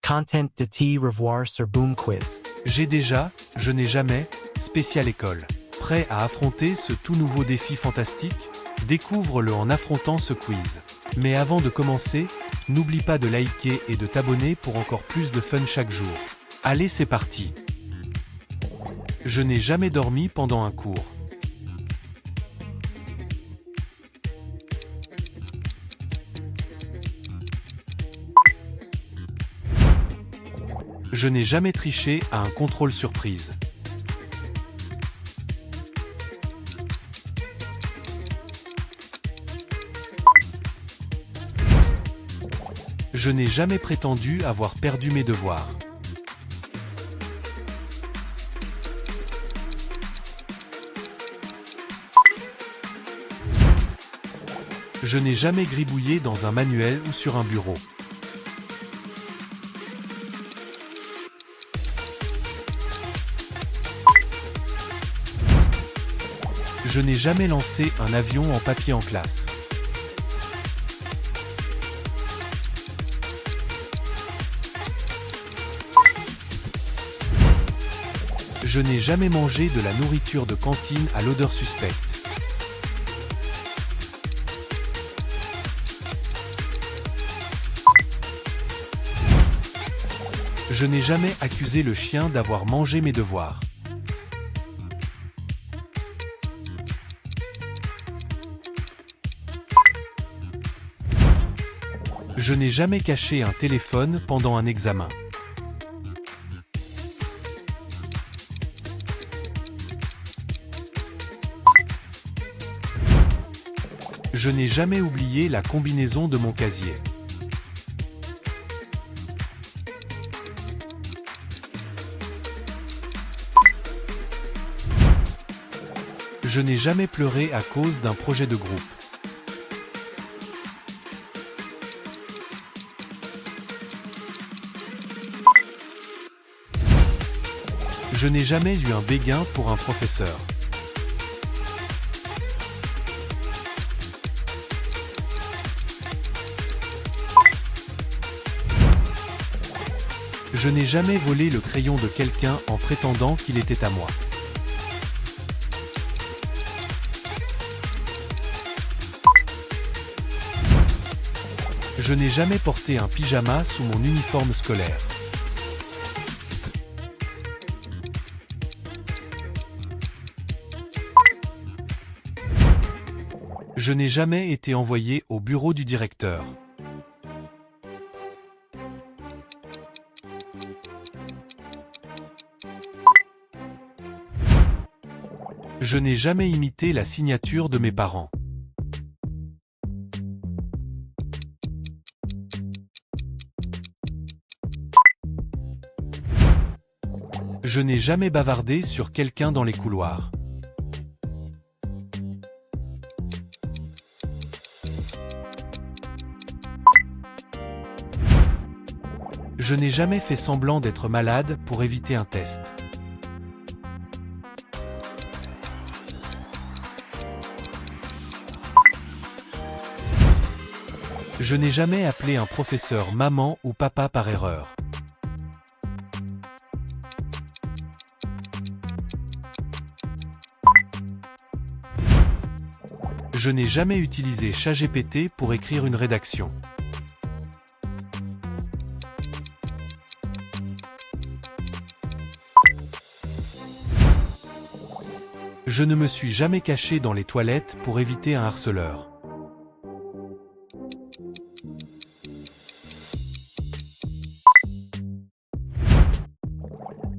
Content de T revoir sur Boom Quiz. J'ai déjà, je n'ai jamais, spécial école. Prêt à affronter ce tout nouveau défi fantastique? Découvre-le en affrontant ce quiz. Mais avant de commencer, n'oublie pas de liker et de t'abonner pour encore plus de fun chaque jour. Allez, c'est parti! Je n'ai jamais dormi pendant un cours. Je n'ai jamais triché à un contrôle surprise. Je n'ai jamais prétendu avoir perdu mes devoirs. Je n'ai jamais gribouillé dans un manuel ou sur un bureau. Je n'ai jamais lancé un avion en papier en classe. Je n'ai jamais mangé de la nourriture de cantine à l'odeur suspecte. Je n'ai jamais accusé le chien d'avoir mangé mes devoirs. Je n'ai jamais caché un téléphone pendant un examen. Je n'ai jamais oublié la combinaison de mon casier. Je n'ai jamais pleuré à cause d'un projet de groupe. Je n'ai jamais eu un béguin pour un professeur. Je n'ai jamais volé le crayon de quelqu'un en prétendant qu'il était à moi. Je n'ai jamais porté un pyjama sous mon uniforme scolaire. Je n'ai jamais été envoyé au bureau du directeur. Je n'ai jamais imité la signature de mes parents. Je n'ai jamais bavardé sur quelqu'un dans les couloirs. Je n'ai jamais fait semblant d'être malade pour éviter un test. Je n'ai jamais appelé un professeur maman ou papa par erreur. Je n'ai jamais utilisé ChatGPT pour écrire une rédaction. Je ne me suis jamais caché dans les toilettes pour éviter un harceleur.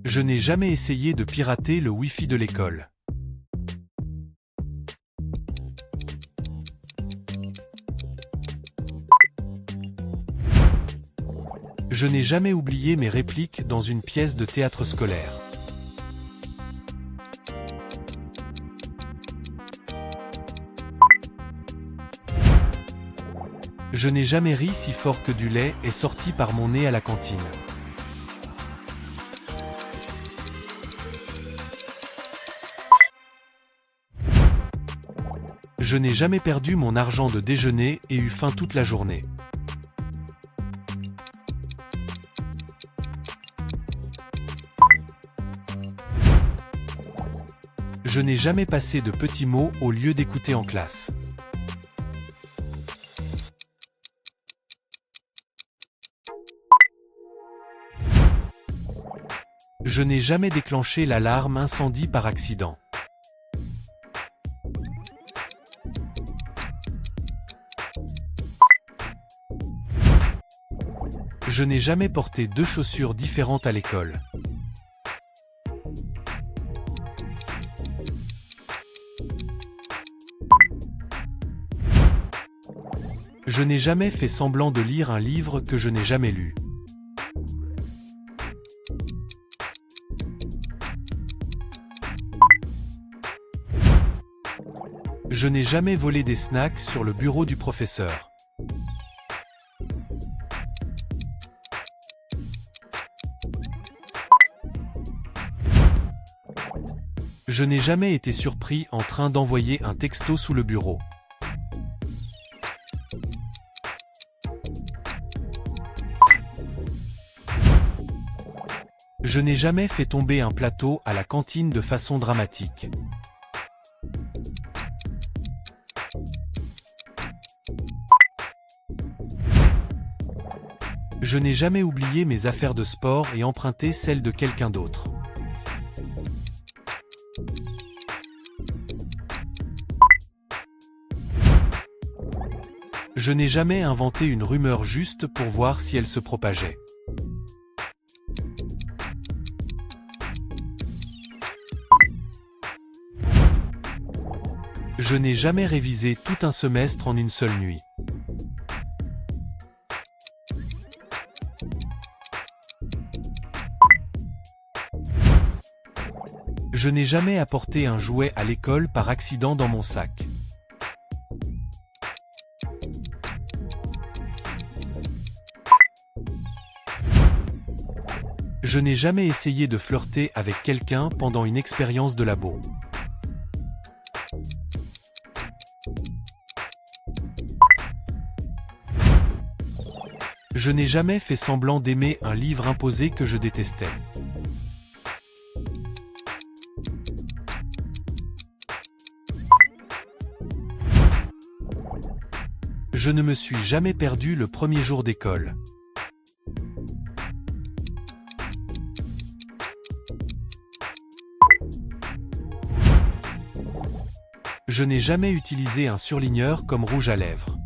Je n'ai jamais essayé de pirater le Wi-Fi de l'école. Je n'ai jamais oublié mes répliques dans une pièce de théâtre scolaire. Je n'ai jamais ri si fort que du lait est sorti par mon nez à la cantine. Je n'ai jamais perdu mon argent de déjeuner et eu faim toute la journée. Je n'ai jamais passé de petits mots au lieu d'écouter en classe. Je n'ai jamais déclenché l'alarme incendie par accident. Je n'ai jamais porté deux chaussures différentes à l'école. Je n'ai jamais fait semblant de lire un livre que je n'ai jamais lu. Je n'ai jamais volé des snacks sur le bureau du professeur. Je n'ai jamais été surpris en train d'envoyer un texto sous le bureau. Je n'ai jamais fait tomber un plateau à la cantine de façon dramatique. Je n'ai jamais oublié mes affaires de sport et emprunté celles de quelqu'un d'autre. Je n'ai jamais inventé une rumeur juste pour voir si elle se propageait. Je n'ai jamais révisé tout un semestre en une seule nuit. Je n'ai jamais apporté un jouet à l'école par accident dans mon sac. Je n'ai jamais essayé de flirter avec quelqu'un pendant une expérience de labo. Je n'ai jamais fait semblant d'aimer un livre imposé que je détestais. Je ne me suis jamais perdu le premier jour d'école. Je n'ai jamais utilisé un surligneur comme rouge à lèvres.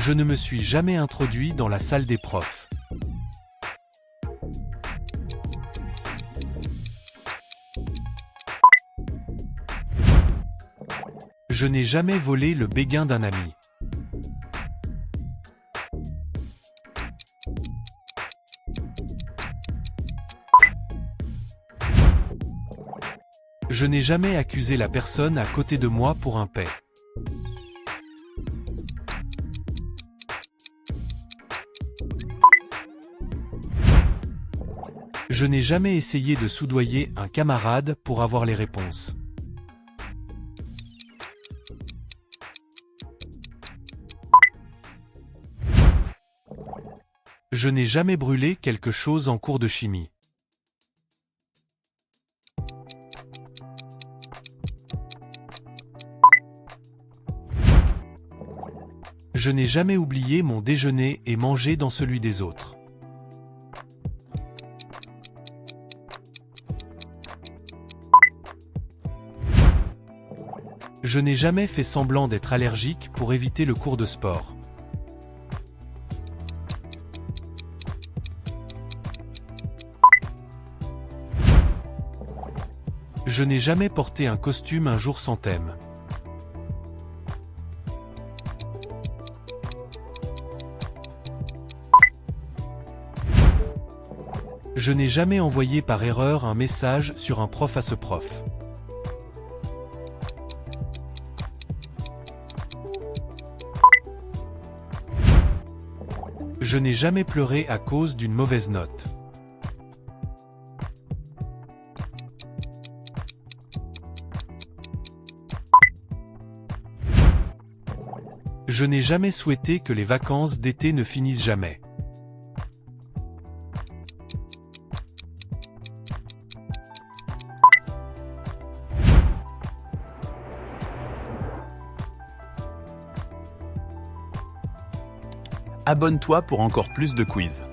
Je ne me suis jamais introduit dans la salle des profs. Je n'ai jamais volé le béguin d'un ami. Je n'ai jamais accusé la personne à côté de moi pour un paix. Je n'ai jamais essayé de soudoyer un camarade pour avoir les réponses. Je n'ai jamais brûlé quelque chose en cours de chimie. Je n'ai jamais oublié mon déjeuner et mangé dans celui des autres. Je n'ai jamais fait semblant d'être allergique pour éviter le cours de sport. Je n'ai jamais porté un costume un jour sans thème. Je n'ai jamais envoyé par erreur un message sur un prof à ce prof. Je n'ai jamais pleuré à cause d'une mauvaise note. Je n'ai jamais souhaité que les vacances d'été ne finissent jamais. Abonne-toi pour encore plus de quiz.